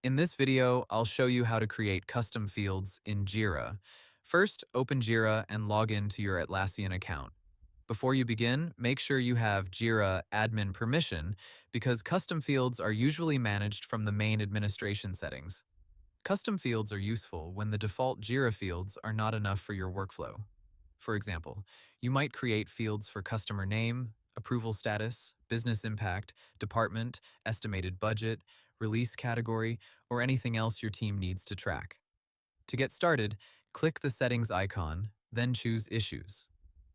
In this video, I'll show you how to create custom fields in Jira. First, open Jira and log in to your Atlassian account. Before you begin, make sure you have Jira admin permission because custom fields are usually managed from the main administration settings. Custom fields are useful when the default Jira fields are not enough for your workflow. For example, you might create fields for customer name, approval status, business impact, department, estimated budget, release category, or anything else your team needs to track. To get started, click the Settings icon, then choose Issues.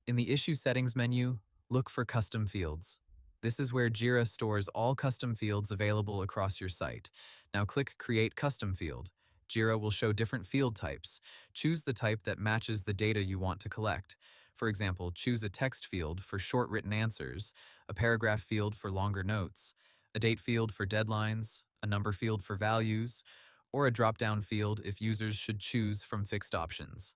In the Issue Settings menu, look for Custom Fields. This is where Jira stores all custom fields available across your site. Now click Create Custom Field. Jira will show different field types. Choose the type that matches the data you want to collect. For example, choose a text field for short written answers, a paragraph field for longer notes, a date field for deadlines, a number field for values, or a drop-down field if users should choose from fixed options.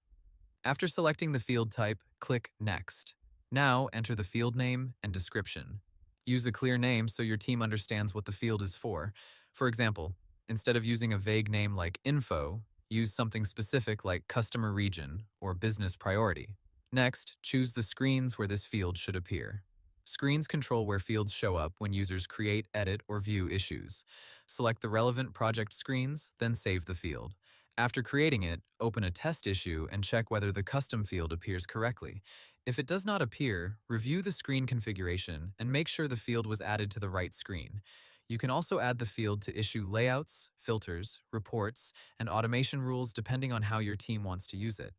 After selecting the field type, click Next. Now enter the field name and description. Use a clear name so your team understands what the field is for. For example, instead of using a vague name like Info, use something specific like Customer Region or Business Priority. Next, choose the screens where this field should appear. Screens control where fields show up when users create, edit, or view issues. Select the relevant project screens, then save the field. After creating it, open a test issue and check whether the custom field appears correctly. If it does not appear, review the screen configuration and make sure the field was added to the right screen. You can also add the field to issue layouts, filters, reports, and automation rules depending on how your team wants to use it.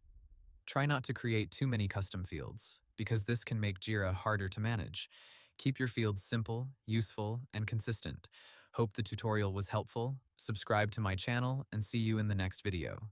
Try not to create too many custom fields, because this can make Jira harder to manage. Keep your fields simple, useful, and consistent. Hope the tutorial was helpful. Subscribe to my channel and see you in the next video.